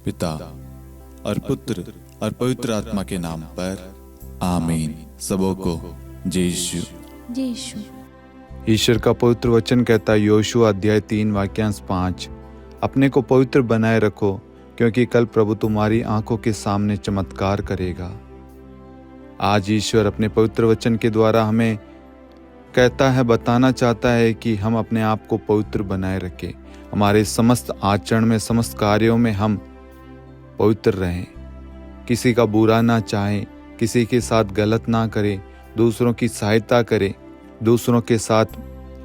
पिता और पुत्र और पवित्र आत्मा के नाम पर आमीन। सबों को जय यीशु। जय यीशु। ईश्वर का पवित्र वचन कहता है, योशुआ अध्याय 3 वाक्यांश 5, अपने को पवित्र बनाए रखो क्योंकि कल प्रभु तुम्हारी आंखों के सामने चमत्कार करेगा। आज ईश्वर अपने पवित्र वचन के द्वारा हमें कहता है, बताना चाहता है कि हम अपने आप को पवित्र बनाए रखें। हमारे समस्त आचरण में, समस्त कार्यों में हम पवित्र रहें, किसी का बुरा ना चाहें, किसी के साथ गलत ना करें, दूसरों की सहायता करें, दूसरों के साथ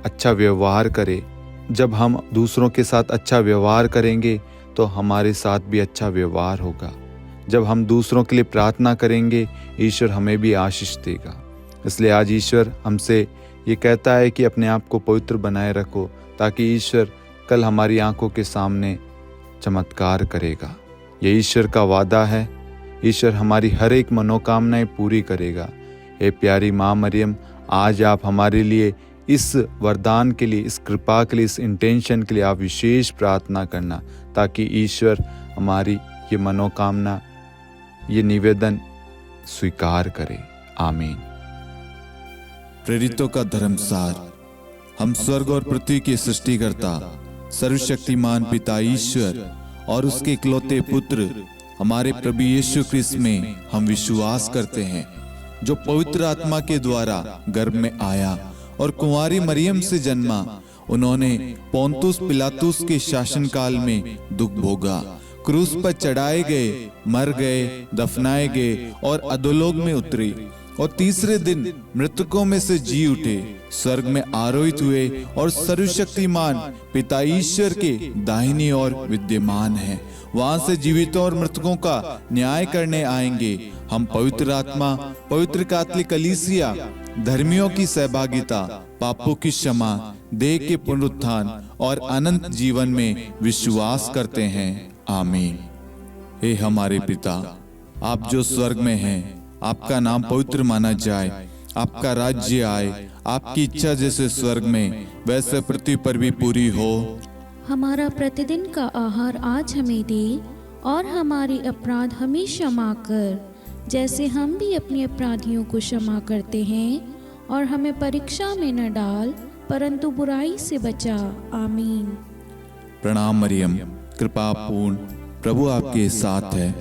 अच्छा व्यवहार करें। जब हम दूसरों के साथ अच्छा व्यवहार करेंगे तो हमारे साथ भी अच्छा व्यवहार होगा। जब हम दूसरों के लिए प्रार्थना करेंगे, ईश्वर हमें भी आशीष देगा। इसलिए आज ईश्वर हमसे ये कहता है कि अपने आप को पवित्र बनाए रखो, ताकि ईश्वर कल हमारी आंखों के सामने चमत्कार करेगा। ये ईश्वर का वादा है। ईश्वर हमारी हर एक मनोकामनाएं पूरी करेगा। हे प्यारी माँ मरियम, आज आप हमारे लिए इस वरदान के लिए, इस कृपा के लिए, इस इंटेंशन के लिए आप विशेष प्रार्थना करना, ताकि ईश्वर हमारी ये मनोकामना, ये निवेदन स्वीकार करे। आमीन। प्रेरितों का धर्मसार। हम स्वर्ग और पृथ्वी के सृष्टिकर्ता सर्वशक्तिमान पिता ईश्वर और उसके इकलौते पुत्र हमारे प्रभु यीशु ख्रिस्त में हम विश्वास करते हैं, जो पवित्र आत्मा के द्वारा गर्भ में आया और कुंवारी मरियम से जन्मा। उन्होंने पोंतुस पिलातुस के शासनकाल में दुख भोगा, क्रूस पर चढ़ाए गए, मर गए, दफनाए गए और अधोलोक में उतरे और तीसरे दिन मृतकों में से जी उठे, स्वर्ग में आरोहित हुए और सर्वशक्तिमान पिता ईश्वर के दाहिनी ओर विद्यमान हैं। वहां से जीवितों और मृतकों का न्याय करने आएंगे। हम पवित्र आत्मा, पवित्र कैथोलिक कलीसिया, धर्मियों की सहभागिता, पापों की क्षमा, देह के पुनरुत्थान और अनंत जीवन में विश्वास करते हैं। आमीन। हे हमारे पिता, आप जो स्वर्ग में हैं, आपका नाम पवित्र माना जाए, आपका राज्य आए, आपकी इच्छा जैसे स्वर्ग में वैसे पृथ्वी पर भी पूरी हो। हमारा प्रतिदिन का आहार आज हमें दे, और हमारे अपराध हमें क्षमा कर, जैसे हम भी अपने अपराधियों को क्षमा करते हैं, और हमें परीक्षा में न डाल, परंतु बुराई से बचा। आमीन। प्रणाम मरियम, कृपा पूर्ण, प्रभु आपके साथ है।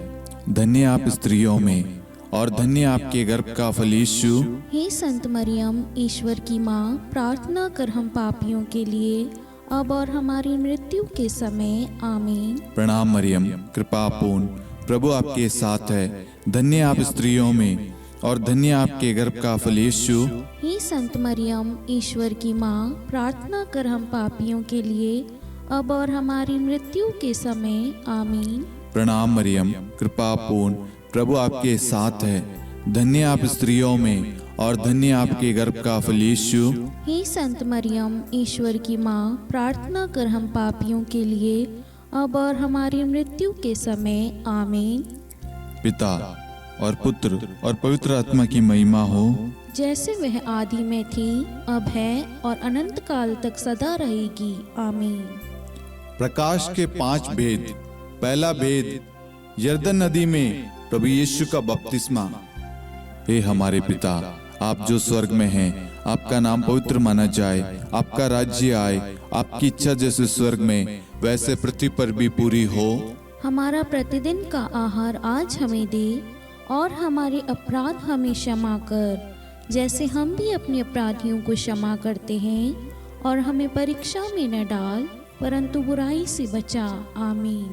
धन्य आप स्त्रियों में और धन्य आपके गर्भ का फल यीशु। हे संत मरियम, ईश्वर की माँ, प्रार्थना कर हम पापियों के लिए, अब और हमारी मृत्यु के समय। आमीन। प्रणाम मरियम, कृपा पूर्ण, प्रभु आपके साथ है। धन्य आप स्त्रियों में और धन्य आपके गर्भ का फल यीशु। हे संत मरियम, ईश्वर की माँ, प्रार्थना कर हम पापियों के लिए, अब और हमारी मृत्यु के समय। आमीन। प्रणाम मरियम, कृपा पूर्ण, प्रभु आपके साथ है। धन्य आप स्त्रियों में और धन्य आपके गर्भ का फल यीशु। हे संत मरियम, ईश्वर की माँ, प्रार्थना कर हम पापियों के लिए, अब और हमारी मृत्यु के समय। आमीन। पिता और पुत्र और पवित्र आत्मा की महिमा हो, जैसे वह आदि में थी, अब है और अनंत काल तक सदा रहेगी। आमीन। प्रकाश के 5 भेद। पहला भेद, यरदन नदी में प्रभु यीशु का बपतिस्मा। हे हमारे पिता, आप जो स्वर्ग में हैं, आपका नाम पवित्र माना जाए, आपका राज्य आए, आपकी इच्छा जैसे स्वर्ग में वैसे पृथ्वी पर भी पूरी हो। हमारा प्रतिदिन का आहार आज हमें दे, और हमारे अपराध हमें क्षमा कर, जैसे हम भी अपने अपराधियों को क्षमा करते हैं, और हमें परीक्षा में न डाल, परंतु बुराई से बचा। आमीन।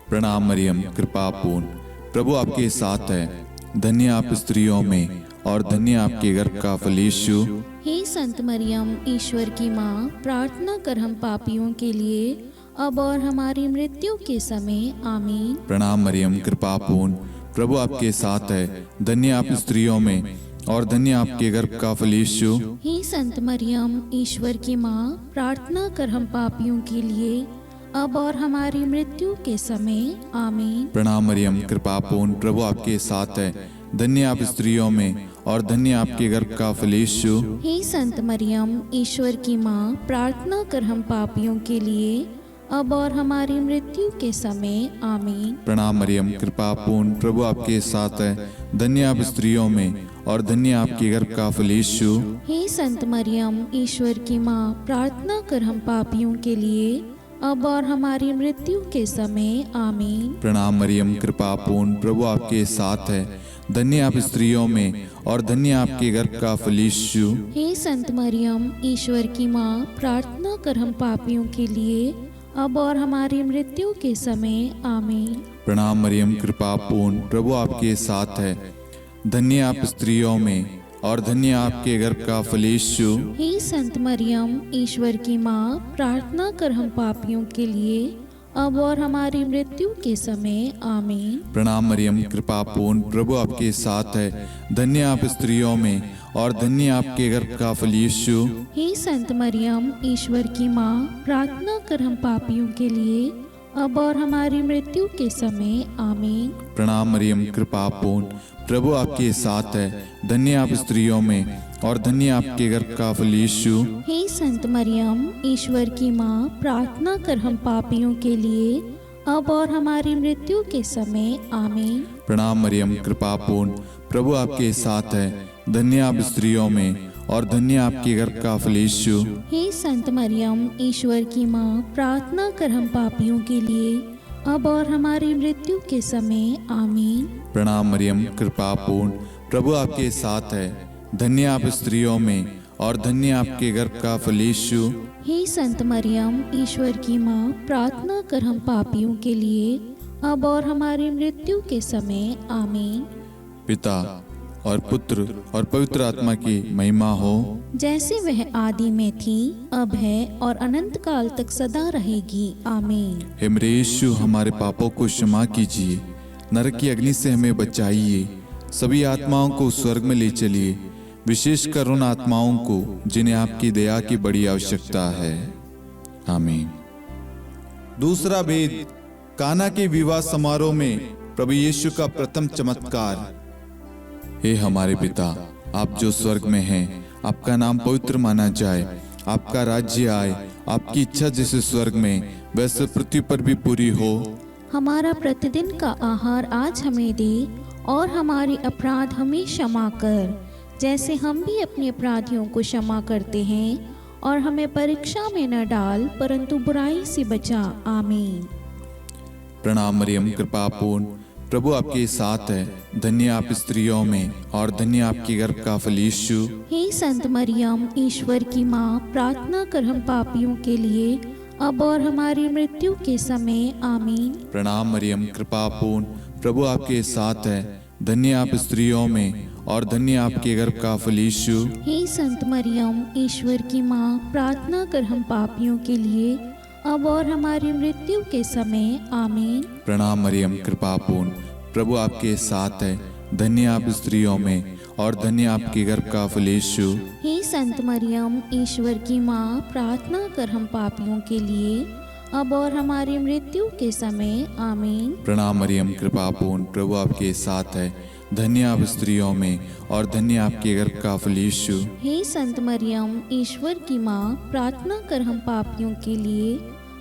प्रणाम मरियम, कृपा पूर्ण, प्रभु आपके साथ है। धन्य आप स्त्रियों में और धन्य आपके गर्भ का फल यीशु। हे संत मरियम, ईश्वर की माँ, प्रार्थना कर हम पापियों के लिए, अब और हमारी मृत्यु के समय। आमीन। प्रणाम मरियम, कृपा पूर्ण, प्रभु आपके साथ है। धन्य आप स्त्रियों में और धन्य आपके गर्भ का फल यीशु। हे संत मरियम, ईश्वर की माँ, प्रार्थना कर हम पापियों के लिए, अब और हमारी मृत्यु के समय। आमीन। प्रणाम मरियम, कृपा पूर्ण, प्रभु आपके साथ है। धन्य आप स्त्रियों में और धन्य आपके गर्भ का फल यीशु। हे संत मरियम, ईश्वर की माँ, प्रार्थना कर हम पापियों के लिए, अब और हमारी मृत्यु के समय आमीन। प्रणाम मरियम, कृपा पूर्ण, प्रभु आपके साथ है। धन्य आप स्त्रियों में और धन्य आपके गर्भ का फल यीशु। हे संत मरियम, ईश्वर की माँ, प्रार्थना कर हम पापियों के लिए, अब और हमारी मृत्यु के समय आमीन। प्रणाम मरियम, कृपा पूर्ण, प्रभु आपके साथ है। धन्य आप स्त्रियों में और धन्य आपके गर्भ का फल यीशु। हे संत मरियम, ईश्वर की माँ, प्रार्थना कर हम पापियों के लिए, अब और हमारी मृत्यु के समय आमीन। प्रणाम मरियम, कृपा पूर्ण, प्रभु आपके साथ है। धन्य आप स्त्रियों में और धन्य आपके गर्भ का फल यीशु। हे संत मरियम, ईश्वर की माँ, प्रार्थना कर हम पापियों के लिए, अब और हमारी मृत्यु के समय आमीन। प्रणाम मरियम, कृपा पूर्ण, प्रभु आपके साथ है। धन्य आप स्त्रियों में और धन्य आपके गर्भ का फल यीशु। हे संत मरियम, ईश्वर की माँ, प्रार्थना कर हम पापियों के लिए, अब और हमारी मृत्यु के समय आमीन। प्रणाम मरियम, कृपा पूर्ण, प्रभु आपके साथ है। धन्य आप स्त्रियों में और धन्य आपके गर्भ का फल यीशु। हे संत मरियम, ईश्वर की माँ, प्रार्थना कर हम पापियों के लिए, अब और हमारी मृत्यु के समय आमीन। प्रणाम मरियम, कृपा पूर्ण, प्रभु आपके साथ है। धन्य आप स्त्रियों में और धन्य आपके गर्भ का फल यीशु। हे संत मरियम, ईश्वर की माँ, प्रार्थना कर हम पापियों के लिए, अब और हमारी मृत्यु के समय आमीन। प्रणाम मरियम, कृपा पूर्ण, प्रभु आपके साथ है। धन्य आप स्त्रियों में और धन्य आपके गर्भ का फल यीशु। हे संत मरियम, ईश्वर की माँ, प्रार्थना कर हम पापियों के लिए, अब और हमारी मृत्यु के समय आमीन। पिता और पुत्र और पवित्र आत्मा की महिमा हो, जैसे वह आदि में थी, अब है और अनंत काल तक सदा रहेगी आमीन। हे मेरे यीशु, हमारे पापों को क्षमा कीजिए, नरक की अग्नि से हमें बचाइए, सभी आत्माओं को स्वर्ग में ले चलिए, विशेषकर उन आत्माओं को जिन्हें आपकी दया की बड़ी आवश्यकता है। आमीन। दूसरा भेद, काना के विवाह समारोह में प्रभु यीशु का प्रथम चमत्कार। हे हमारे पिता, आप जो स्वर्ग में हैं, आपका नाम पवित्र माना जाए, आपका राज्य आए, आपकी इच्छा जैसे स्वर्ग में वैसे पृथ्वी पर भी पूरी हो। हमारा प्रतिदिन का आहार आज हमें दे, और हमारे अपराध हमें क्षमा कर, जैसे हम भी अपने अपराधियों को क्षमा करते हैं, और हमें परीक्षा में न डाल, परंतु बुराई से बचा। आमीन। प्रणाम मरियम, कृपा पूर्ण, प्रभु आपके साथ है। धन्य आप स्त्रियों में और धन्य आपके गर्भ का फल यीशु। हे संत मरियम, ईश्वर की माँ, प्रार्थना कर हम पापियों के लिए, अब और हमारी मृत्यु के समय आमीन। प्रणाम मरियम, कृपा पूर्ण, प्रभु आपके साथ है। धन्य आप स्त्रियों में और धन्य आपके गर्भ का फल यीशु। हे संत मरियम, ईश्वर की माँ, प्रार्थना कर हम पापियों के लिए, अब और हमारी मृत्यु के समय आमीन। प्रणाम मरियम, कृपा पूर्ण, प्रभु आपके साथ है। धन्य आप स्त्रियों में और धन्य आपके गर्भ का फल यीशु। हे संत मरियम, ईश्वर की माँ, प्रार्थना कर हम पापियों के लिए, अब और हमारी मृत्यु के समय आमीन। प्रणाम मरियम, कृपा पूर्ण, प्रभु आपके साथ है। धन्य आप स्त्रियों में और धन्य आपके गर्भ का फल यीशु। हे संत मरियम, ईश्वर की माँ, प्रार्थना कर हम पापियों के लिए,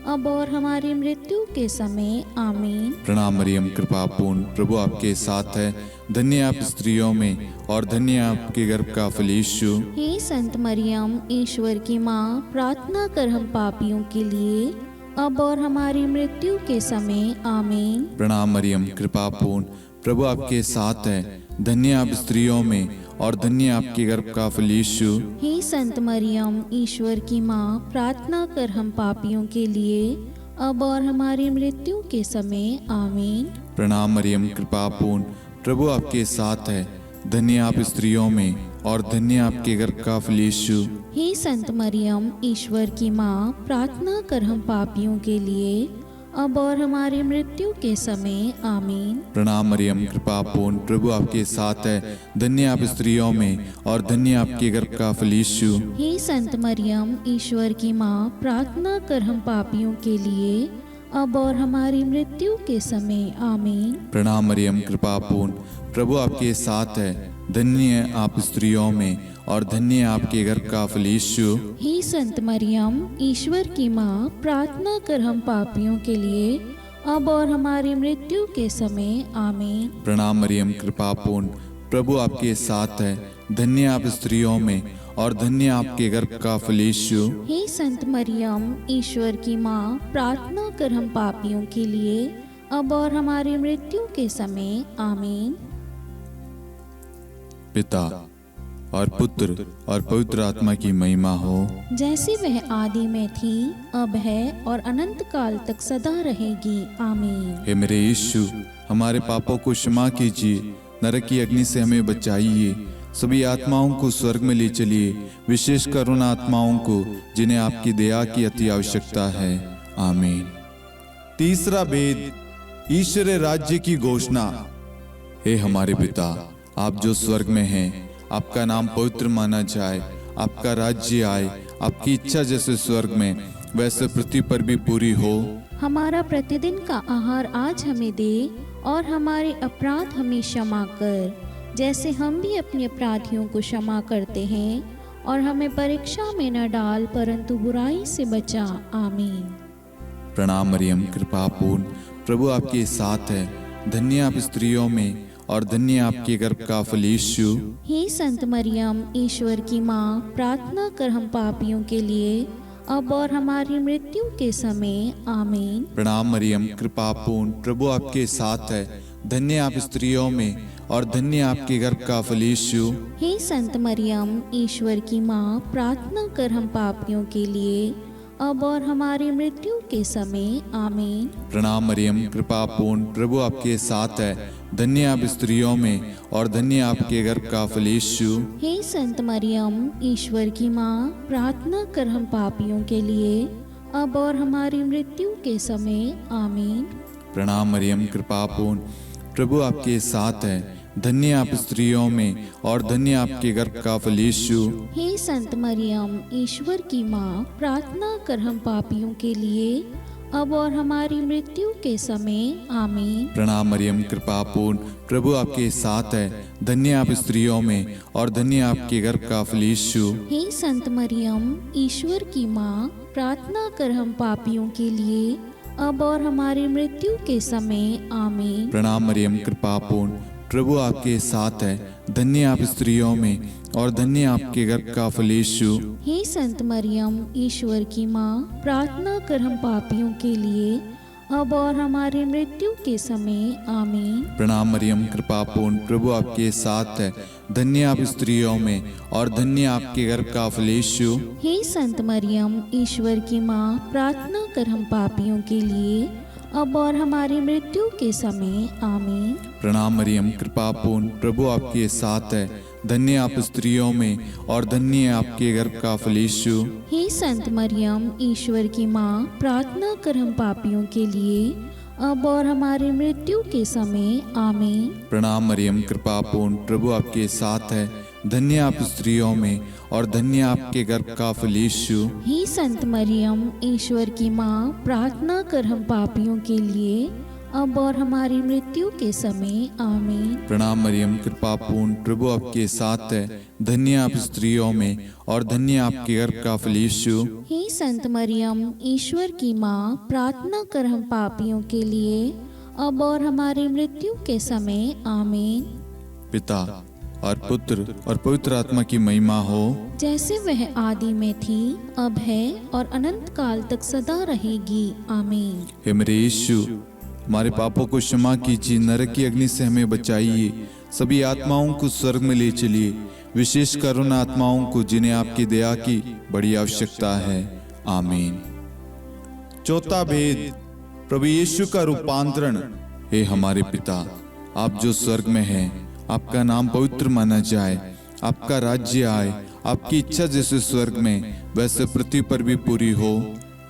अब और हमारी मृत्यु के समय आमीन। प्रणाम मरियम, कृपा पूर्ण, प्रभु आपके साथ है। धन्य आप स्त्रियों में और धन्य आपके गर्भ का फल यीशु। हे संत मरियम, ईश्वर की माँ, प्रार्थना कर हम पापियों के लिए, अब और हमारी मृत्यु के समय आमीन। प्रणाम मरियम, कृपा पूर्ण, प्रभु आपके साथ है। धन्य आप स्त्रियों में और धन्य आपके गर्भ का फल यीशु। हे संत मरियम, ईश्वर की माँ, प्रार्थना कर हम पापियों के लिए, अब और हमारी मृत्यु के समय आमीन। प्रणाम मरियम, कृपा पूर्ण, प्रभु आपके साथ है। धन्य आप स्त्रियों में और धन्य आपके गर्भ का फल यीशु। हे संत मरियम, ईश्वर की माँ, प्रार्थना कर हम पापियों के लिए, अब और हमारी मृत्यु के समय आमीन। प्रणाम मरियम, कृपा पूर्ण, प्रभु आपके साथ है। धन्य आप स्त्रियों में और धन्य आपके गर्भ का फल यीशु। हे संत मरियम, ईश्वर की माँ, प्रार्थना कर हम पापियों के लिए, अब और हमारी मृत्यु के समय आमीन। प्रणाम मरियम, कृपा पूर्ण, प्रभु आपके साथ है। धन्य है आप स्त्रियों में और धन्य है आपके गर्भ का फल यीशु। हे संत मरियम, ईश्वर की माँ, प्रार्थना कर हम पापियों के लिए अब और हमारी मृत्यु के समय आमीन। प्रणाम मरियम, कृपा पूर्ण, प्रभु आपके साथ है। धन्य आप स्त्रियों में और धन्य आपके गर्भ का फल यीशु। हे संत मरियम, ईश्वर की माँ, प्रार्थना कर हम पापियों के लिए अब और हमारी मृत्यु के समय आमीन। पिता और पुत्र और पवित्र आत्मा की महिमा हो, जैसे वह आदि में थी, अब है और अनंत काल तक सदा रहेगी आमीन। हे मेरे यीशु, हमारे पापों को क्षमा कीजिए, नरक की अग्नि से हमें बचाइए, सभी आत्माओं को स्वर्ग में ले चलिए, विशेषकर उन आत्माओं को जिन्हें आपकी दया की अति आवश्यकता है। आमीन। तीसरा भेद, ईश्वर राज्य की घोषणा। हे हमारे पिता, आप जो स्वर्ग में हैं, आपका नाम पवित्र माना जाए, आपका राज्य आए, आपकी इच्छा जैसे स्वर्ग में वैसे पृथ्वी पर भी पूरी हो। हमारा प्रतिदिन का आहार आज हमें दे और हमारे अपराध हमें क्षमा कर, जैसे हम भी अपने अपराधियों को क्षमा करते हैं, और हमें परीक्षा में न डाल परंतु बुराई से बचा। आमीन। प्रणाम मरियम, कृपा पूर्ण, प्रभु आपके साथ है। धन्य आप स्त्रियों में और धन्य आपके गर्भ का फल यीशु। हे संत मरियम, ईश्वर की माँ, प्रार्थना कर हम पापियों के लिए अब और हमारी मृत्यु के समय आमीन। प्रणाम मरियम, कृपा पूर्ण, प्रभु आपके साथ है। धन्य आप स्त्रियों में और धन्य आपके गर्भ का फल यीशु। हे संत मरियम, ईश्वर की माँ, प्रार्थना कर हम पापियों के लिए अब और हमारी मृत्यु के समय आमीन। प्रणाम मरियम, कृपा पूर्ण, प्रभु आपके साथ है। धन्य आप स्त्रियों में और धन्य आपके गर्भ का फल यीशु। हे संत मरियम, ईश्वर की माँ, प्रार्थना कर हम पापियों के लिए अब और हमारी मृत्यु के समय आमीन। प्रणाम मरियम, कृपा पूर्ण, प्रभु आपके साथ है। धन्य आप स्त्रियों में और धन्य आपके गर्भ का फल यीशु। हे संत मरियम, ईश्वर की माँ, प्रार्थना कर हम पापियों के लिए अब और हमारी मृत्यु के समय आमीन। प्रणाम मरियम, कृपा पूर्ण, प्रभु आपके साथ है। धन्य आप स्त्रियों में और धन्य आपके गर्भ का फल यीशु। हे संत मरियम, ईश्वर की माँ, प्रार्थना कर हम पापियों के लिए अब और हमारी मृत्यु के समय आमीन। प्रणाम मरियम, कृपा पूर्ण, प्रभु आपके साथ है। धन्य आप स्त्रियों में और धन्य आपके गर्भ का फल यीशु। हे संत मरियम, ईश्वर की माँ, प्रार्थना कर हम पापियों के लिए अब और हमारी मृत्यु के समय आमीन। प्रणाम मरियम, कृपा पूर्ण, प्रभु आपके साथ है। धन्य आप स्त्रियों में और धन्य आपके गर्भ का फल यीशु। हे संत मरियम, ईश्वर की माँ, प्रार्थना कर हम पापियों के लिए अब और हमारी मृत्यु के समय आमीन। प्रणाम मरियम, कृपा पूर्ण, प्रभु आपके साथ है। धन्य आप स्त्रियों में और धन्य आपके गर्भ का फल यीशु। हे संत मरियम, ईश्वर की माँ, प्रार्थना कर हम पापियों के लिए अब और हमारी मृत्यु के समय आमीन। प्रणाम मरियम, कृपा पूर्ण, प्रभु आपके साथ है। धन्य आप स्त्रियों में और धन्य आपके गर्भ का फल यीशु। हे संत मरियम, ईश्वर की माँ, प्रार्थना कर हम पापियों के लिए अब और हमारी मृत्यु के समय आमीन। प्रणाम मरियम, कृपा पूर्ण, प्रभु आपके साथ है। धन्य आप स्त्रियों में और धन्य आपके गर्भ का फल यीशु। हे संत मरियम, ईश्वर की माँ, प्रार्थना कर हम पापियों के लिए अब और हमारी मृत्यु के समय आमीन। पिता और पुत्र और पवित्र आत्मा की महिमा हो, जैसे वह आदि में थी, अब है और अनंत काल तक सदा रहेगी आमीन। हे मेरे यीशु, हमारे पापों को क्षमा कीजिए, नरक की अग्नि से हमें बचाइए, सभी आत्माओं को स्वर्ग में ले चलिए, विशेषकर उन आत्माओं को जिन्हें आपकी दया की बड़ी आवश्यकता है। आमीन। चौथा भेद, प्रभु यीशु का रूपांतरण। हे हमारे पिता, आप जो स्वर्ग में हैं, आपका नाम पवित्र माना जाए, आपका राज्य आए, आपकी इच्छा जैसे स्वर्ग में वैसे पृथ्वी पर भी पूरी हो।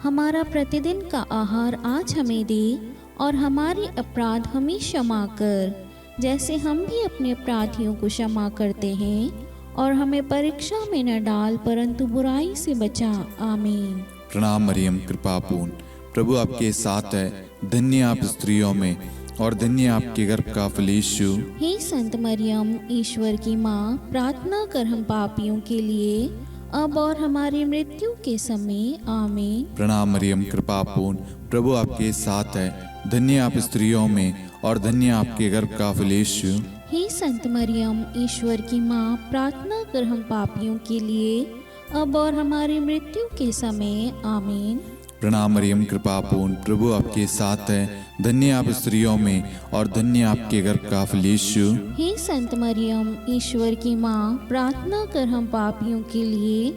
हमारा प्रतिदिन का आहार आज हमें दे और हमारे अपराध हमें क्षमा कर, जैसे हम भी अपने अपराधियों को क्षमा करते हैं, और हमें परीक्षा में न डाल परंतु बुराई से बचा। आमीन। प्रणाम मरियम, कृपा पूर्ण, प्रभु आपके साथ है, धन्य आप स्त्रियों में और धन्य आपके गर्भ का फल यीशु। हे संत मरियम, ईश्वर की माँ, प्रार्थना कर हम पापियों के लिए, अब और हमारी मृत्यु के समय, आमीन। प्रणाम मरियम, कृपा पूर्ण, प्रभु आपके साथ है, धन्य आप स्त्रियों में और धन्य आपके गर्भ का फल यीशु। हे संत मरियम, ईश्वर की माँ, प्रार्थना कर हम पापियों के लिए, अब और हमारी मृत्यु के समय, आमीन। प्रणाम मरियम, कृपा पूर्ण, प्रभु आपके साथ है, धन्य आप स्त्रियों में और धन्य आपके गर्भ का फल यीशु। हे संत मरियम, ईश्वर की माँ, प्रार्थना कर हम पापियों के लिए,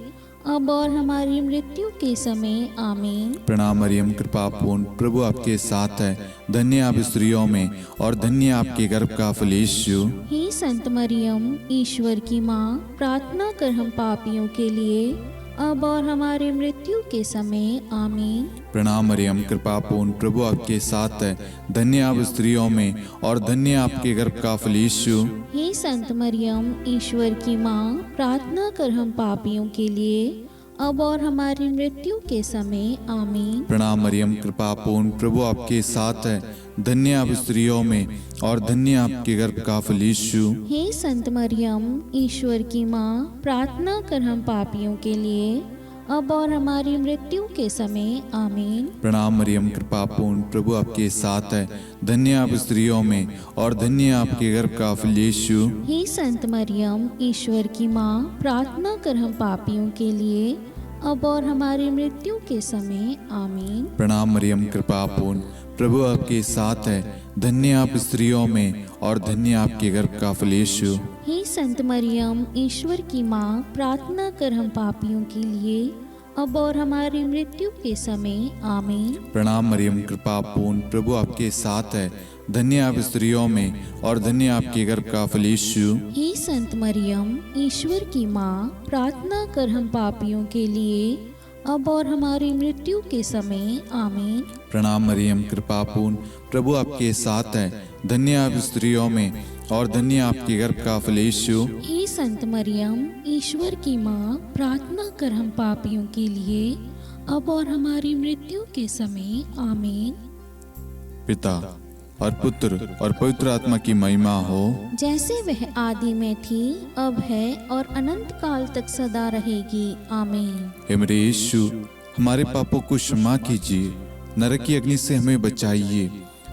अब और हमारी मृत्यु के समय, आमीन। प्रणाम मरियम, कृपा पूर्ण, प्रभु आपके साथ है, धन्य आप स्त्रियों में और धन्य आपके गर्भ का फल यीशु। हे संत मरियम, ईश्वर की माँ, प्रार्थना कर हम पापियों के लिए, अब और हमारी मृत्यु के समय, आमीन। प्रणाम मरियम, कृपा पूर्ण, प्रभु आपके साथ है, धन्य आप स्त्रियों में और धन्य आपके गर्भ का फल यीशु। हे संत मरियम, ईश्वर की माँ, प्रार्थना कर हम पापियों के लिए, अब और हमारी मृत्यु के समय, आमीन। प्रणाम मरियम, कृपा पूर्ण, प्रभु आपके साथ है, धन्य आप स्त्रियों में और धन्य आपके गर्भ का फल यीशु। हे संत मरियम, ईश्वर की माँ, प्रार्थना कर हम पापियों के लिए, अब और हमारी मृत्यु के समय, आमीन। प्रणाम मरियम, कृपा पूर्ण, प्रभु आपके साथ है, धन्य आप स्त्रियों में और धन्य आपके गर्भ का फल यीशु। हे संत मरियम, ईश्वर की माँ, प्रार्थना कर हम पापियों के लिए, अब और हमारी मृत्यु के समय, आमीन। प्रणाम मरियम, कृपा पूर्ण, प्रभु आपके साथ है, धन्य आप स्त्रियों में और धन्य आपके गर्भ का फल यीशु। हे संत मरियम, ईश्वर की माँ, प्रार्थना कर हम पापियों के लिए, अब और हमारी मृत्यु के समय, आमीन। प्रणाम मरियम, कृपा पूर्ण, प्रभु आपके साथ है, धन्य आप स्त्रियों में और धन्य आपके गर्भ का फल यीशु। हे संत मरियम, ईश्वर की माँ, प्रार्थना कर हम पापियों के लिए, अब और हमारी मृत्यु के समय, आमीन। प्रणाम मरियम, कृपा पूर्ण, प्रभु आपके साथ है, धन्य आप स्त्रियों में और धन्य आपके गर्भ का फल यीशु। हे संत मरियम, ईश्वर की माँ, प्रार्थना कर हम पापियों के लिए, अब और हमारी मृत्यु के समय, आमीन। पिता और पुत्र और पवित्र आत्मा की महिमा हो, जैसे वह आदि में थी, अब है और अनंत काल तक सदा रहेगी, आमीन। हे मेरे यीशु, हमारे पापों को क्षमा कीजिए, नरक की अग्नि से हमें बचाइए,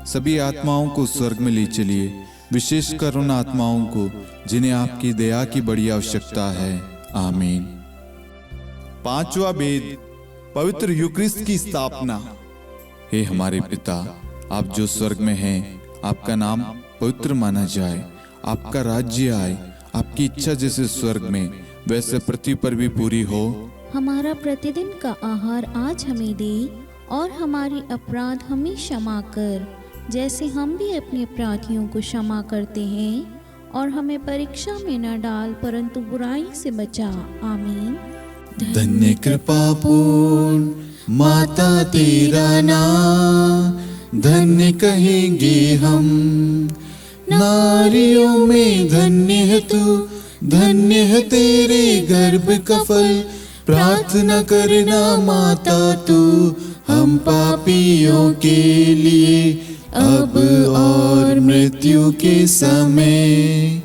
सभी आत्माओं को स्वर्ग में ले चलिए, विशेषकर उन आत्माओं को जिन्हें आपकी दया की बड़ी आवश्यकता है, आमीन। पांचवा वेद, पवित्र यूक्रिस्ट की स्थापना। हे हमारे पिता, आप जो स्वर्ग में हैं, आपका नाम पवित्र माना जाए, आपका राज्य आए, आपकी इच्छा जैसे स्वर्ग में वैसे पृथ्वी पर भी पूरी हो। हमारा प्रतिदिन का आहार आज हमें दे, और हमारी अपराध हमें क्षमा कर, जैसे हम भी अपने अपराधियों को क्षमा करते हैं, और हमें परीक्षा में न डाल, परंतु बुराई से बचा, आमीन। धन्य कृपा पूर्ण माता तेरा नाम, धन्य कहेंगे हम, नारियों में धन्य है तू, धन्य है तेरे गर्भ का फल, प्रार्थना करना माता तू, हम पापियों के लिए, अब और मृत्यु के समय।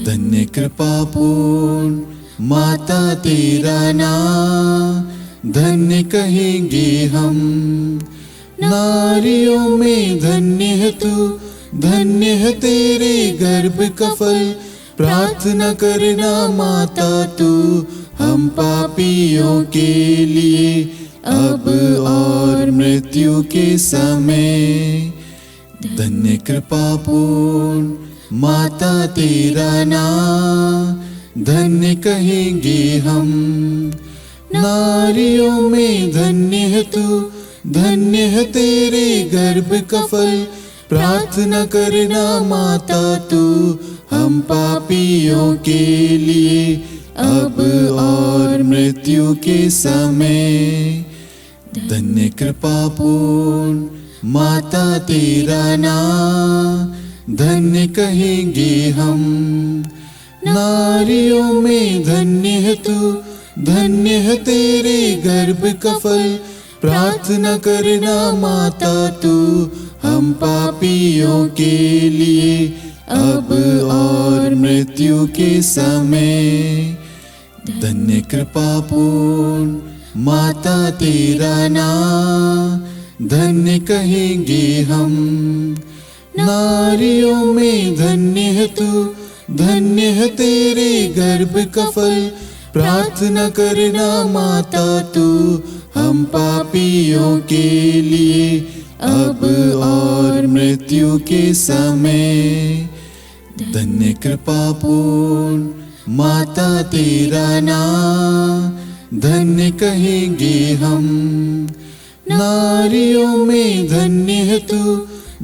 धन्य कृपा पूर्ण माता तेरा नाम, धन्य कहेंगे हम, नारियों में धन्य है तू, धन्य है तेरे गर्भ का फल, प्रार्थना करना माता तू, हम पापियों के लिए, अब और मृत्यु के समय। धन्य कृपा पूर्ण माता तेरा नाम, धन्य कहेंगे हम, नारियों में धन्य है तू, धन्य है तेरे गर्भ का फल, प्रार्थना करना माता तू, हम पापियों के लिए, अब और मृत्यु के समय। धन्य कृपा पूर्ण माता तेरा नाम, धन्य कहेंगे हम, नारियों में धन्य है तू, धन्य है तेरे गर्भ का फल, प्रार्थना करना माता तू हम पापियों के लिए, अब और मृत्यु के समय। धन्य कृपा पूर्ण माता तेरा नाम, धन्य कहेंगे हम। नारियों में धन्य है तू, धन्य है तेरे गर्भ का फल। प्रार्थना करना माता तू हम पापियों के लिए, अब और मृत्यु के समय। धन्य कृपा पूर्ण माता तेरा नाम, धन्य कहेंगे हम। नारियों में धन्य है तू,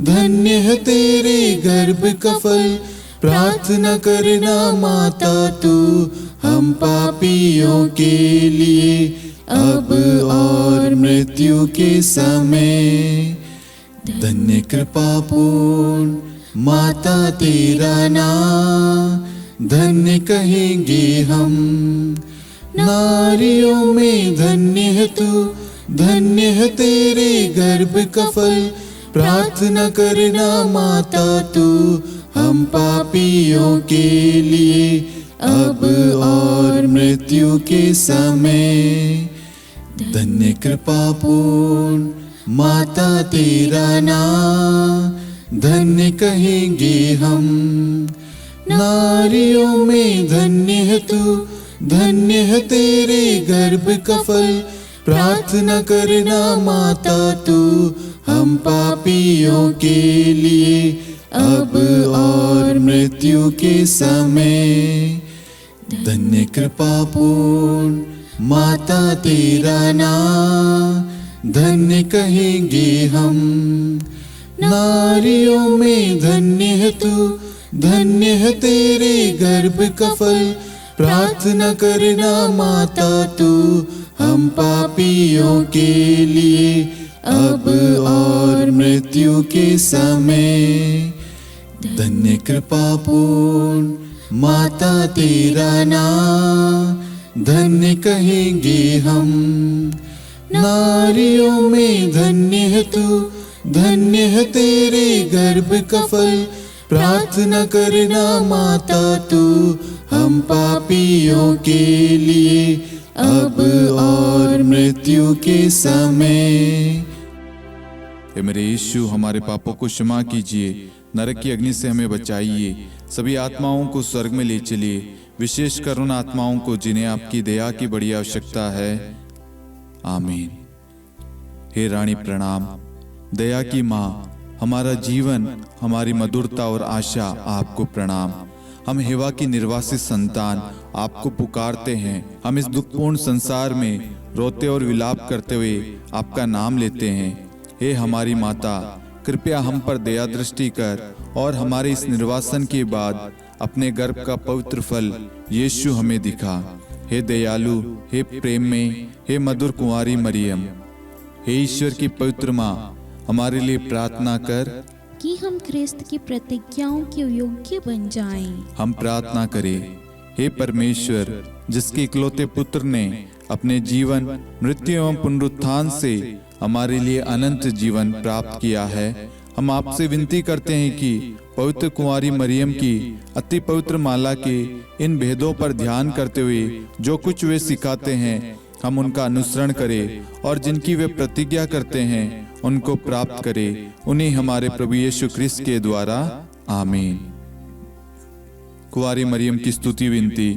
धन्य है तेरे गर्भ का फल। प्रार्थना करना माता तू हम पापियों के लिए, अब और मृत्यु के समय। धन्य कृपा पूर्ण माता तेरा नाम, धन्य कहेंगे हम। नारियों में धन्य है तू, धन्य है तेरे गर्भ का फल। प्रार्थना करना माता तू हम पापियों के लिए, अब और मृत्यु के समय। धन्य कृपा पूर्ण माता तेरा नाम, धन्य कहेंगे हम। नारियों में धन्य है तू, धन्य है तेरे गर्भ का फल। प्रार्थना करना माता तू हम पापियों के लिए, अब और मृत्यु के समय। धन्य कृपा पूर्ण माता तेरा नाम, धन्य कहेंगे हम। नारियों में धन्य है तू, धन्य है तेरे गर्भ का फल। प्रार्थना करना माता तू हम पापियों के लिए, अब और मृत्यु के समय। धन्य कृपा पूर्ण माता तेरा नाम, धन्य कहेंगे हम। नारियों में धन्य है तू, धन्य है तेरे गर्भ का फल। प्रार्थना करना माता तू हम पापियों के लिए, अब और मृत्यु के समय। हे मेरे यीशु, हमारे पापों को क्षमा कीजिए, नरक की अग्नि से हमें बचाइए, सभी आत्माओं को स्वर्ग में ले चलिए, विशेषकर उन आत्माओं को जिन्हें आपकी दया की बड़ी आवश्यकता है। आमीन। हे रानी प्रणाम, दया की माँ, हमारा जीवन, हमारी मधुरता और आशा आपको प्रणाम। हम हेवा की निर्वासित संतान आपको पुकारते हैं। हम इस दुखपूर्ण संसार में रोते और विलाप करते हुए आपका नाम लेते हैं। हे हमारी माता, कृपया हम पर दया दृष्टि कर और हमारे इस निर्वासन के बाद अपने गर्भ का पवित्र फल यीशु हमें दिखा। हे दयालु, हे प्रेम में, हे मधुर कुंवारी मरियम, हे ईश्वर की पवित्र माँ, हमारे लिए प्रार्थना कर कि हम ख्रिस्त की प्रतिज्ञाओं के योग्य बन जाएं। हम प्रार्थना करें। हे परमेश्वर, जिसके इकलौते पुत्र ने अपने जीवन, मृत्यु एवं पुनरुत्थान से हमारे लिए अनंत जीवन प्राप्त किया है, हम आपसे विनती करते हैं कि पवित्र कुंवारी मरियम की अति पवित्र माला के इन भेदों पर ध्यान करते हुए जो कुछ वे सिखाते हैं, हम उनका अनुसरण करें और जिनकी वे प्रतिज्ञा करते हैं उनको प्राप्त करें। उन्हीं हमारे प्रभु यीशु ख्रिस्त के द्वारा। आमीन। कुंवारी मरियम की स्तुति विनती।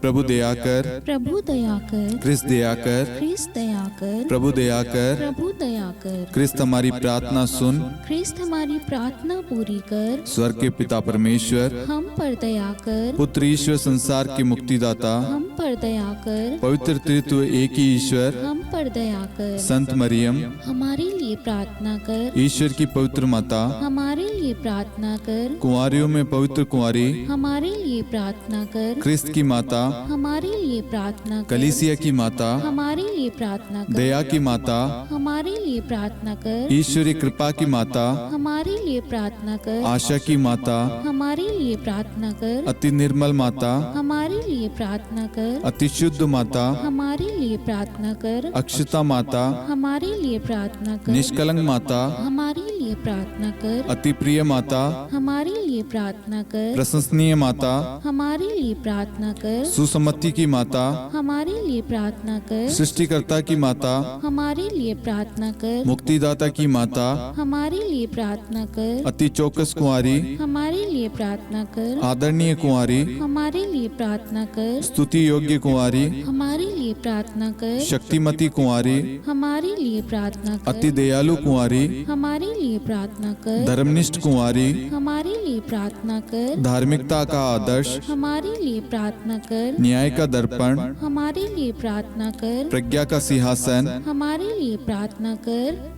प्रभु दया कर, प्रभु दया कर, ख्रिस्त दया कर, ख्रिस्त दया कर, प्रभु दया कर, प्रभु दया कर, ख्रिस्त हमारी प्रार्थना सुन, ख्रिस्त हमारी प्रार्थना पूरी कर, स्वर्ग के पिता परमेश्वर, हम पर दया कर, पुत्र ईश्वर संसार के मुक्तिदाता, हम पर दया कर, पवित्र त्रित्व एक ही ईश्वर, हम पर दया कर, संत मरियम, हमारे लिए प्रार्थना कर, ईश्वर की पवित्र माता, हमारे लिए प्रार्थना कर, कुंवारियों में पवित्र कुंवारी, हमारे लिए प्रार्थना कर, ख्रिस्त की माता, हमारे लिए प्रार्थना कर। कलीसिया की माता, हमारे लिए प्रार्थना कर। दया की माता, हमारे लिए प्रार्थना कर। ईश्वरी कृपा की माता, हमारे लिए प्रार्थना कर। आशा की माता, हमारे लिए प्रार्थना कर। अति निर्मल माता, हमारे लिए प्रार्थना कर। अति शुद्ध माता, हमारे लिए प्रार्थना कर। अक्षता माता, हमारे लिए प्रार्थना कर। निष्कलंक माता, हमारे लिए प्रार्थना कर। अति प्रिय माता, हमारे लिए प्रार्थना कर। प्रशंसनीय माता, हमारे लिए प्रार्थना कर। सुसम्मति की माता, हमारे लिए प्रार्थना कर। सृष्टिकर्ता की माता, हमारे लिए प्रार्थना कर। मुक्तिदाता की माता, हमारे लिए प्रार्थना कर। अति चौकस कुंवारी, हमारे लिए प्रार्थना कर। आदरणीय कुंवारी, हमारे लिए प्रार्थना कर। स्तुति योग्य कुंवारी, हमारे लिए प्रार्थना कर। शक्तिमती कुंवारी, हमारे लिए प्रार्थना कर। अति दयालु कुंवारी, हमारे लिए प्रार्थना कर। धर्मनिष्ठ कुंवारी, हमारे लिए प्रार्थना कर। धार्मिकता का आदर्श, हमारे लिए प्रार्थना कर। न्याय का दर्पण, हमारे लिए प्रार्थना कर। प्रज्ञा का सिंहासन, हमारे लिए प्रार्थना कर।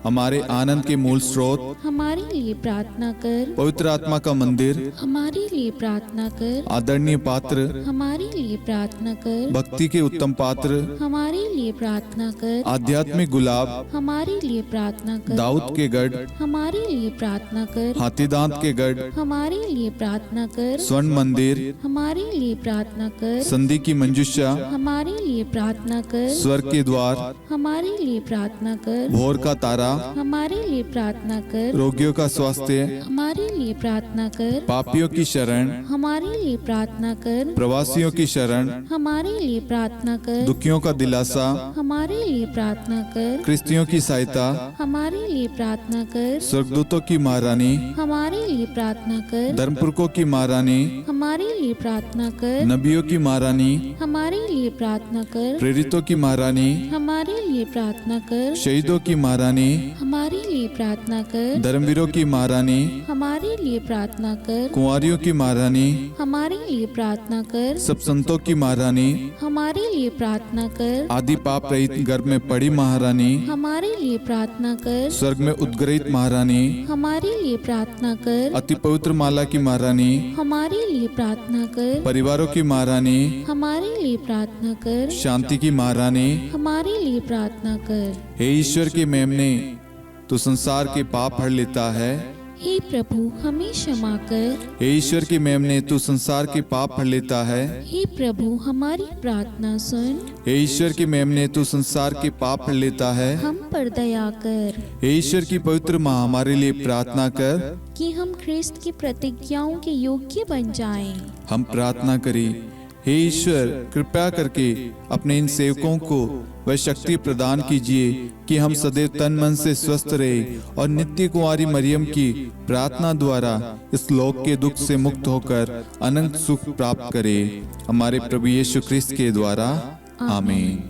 हमारे आनंद के मूल स्रोत, हमारे लिए प्रार्थना कर। पवित्र आत्मा का मंदिर, हमारे लिए प्रार्थना कर। आदरणीय पात्र, हमारे लिए प्रार्थना कर। भक्ति के उत्तम पात्र, हमारे लिए प्रार्थना कर। आध्यात्मिक गुलाब, हमारे लिए प्रार्थना कर। दाऊद के गढ़, हमारे लिए प्रार्थना कर। हाथीदांत के गढ़, हमारे लिए प्रार्थना कर। स्वर्ण मंदिर, हमारे लिए प्रार्थना कर। संधि की मंजुषा, हमारे लिए प्रार्थना कर। स्वर्ग के द्वार, हमारे लिए प्रार्थना कर। भोर का तारा, हमारे लिए प्रार्थना कर। रोगियों का स्वास्थ्य, हमारे लिए प्रार्थना कर। पापियों की शरण, हमारे लिए प्रार्थना कर। प्रवासियों की शरण, हमारे लिए प्रार्थना कर। दुखियों का दिलासा, हमारे लिए प्रार्थना कर। क्रिस्तियों की सहायता, हमारे लिए प्रार्थना कर। स्वर्गदूतों की महारानी, हमारे लिए प्रार्थना कर। धर्मपुरखों की महारानी, हमारे लिए प्रार्थना कर। नबियों की महारानी, हमारे लिए प्रार्थना कर। प्रेरितों की महारानी, हमारे लिए प्रार्थना कर। शहीदों की महारानी, हमारे लिए प्रार्थना कर। धर्मवीरों की महारानी, हमारे लिए प्रार्थना कर। कुंवारियों की महारानी, हमारे लिए प्रार्थना कर। सब संतों की महारानी, हमारे लिए प्रार्थना कर। आदि पाप रहित गर्भ में पड़ी महारानी, हमारे लिए प्रार्थना कर। स्वर्ग में उद्गृहित महारानी, हमारे लिए प्रार्थना कर। अति पवित्र माला की महारानी, हमारे लिए प्रार्थना कर। परिवारों की महारानी, हमारे लिए प्रार्थना कर। शांति की महारानी, हमारे लिए प्रार्थना कर। हे ईश्वर के मेमने, तू संसार के पाप हर लेता है। हे प्रभु हमें क्षमा कर। हे ईश्वर के मेमने, तू संसार के पाप हर लेता है। हे प्रभु हमारी प्रार्थना सुन। हे ईश्वर के मेमने, तू संसार के पाप हर लेता है। हम पर दया कर हे ईश्वर की पवित्र माँ, हमारे लिए प्रार्थना कर। कि हम ख्रिस्त की प्रतिज्ञाओं के योग्य बन जाएं। हम प्रार्थना करें, हे ईश्वर कृपया करके अपने इन सेवकों को वह शक्ति प्रदान कीजिए कि हम सदैव तन मन से स्वस्थ रहे और नित्य कुंवारी मरियम की प्रार्थना द्वारा इस लोक के दुख से मुक्त होकर अनंत सुख प्राप्त करें। हमारे प्रभु यीशु ख्रिस्त के द्वारा आमीन।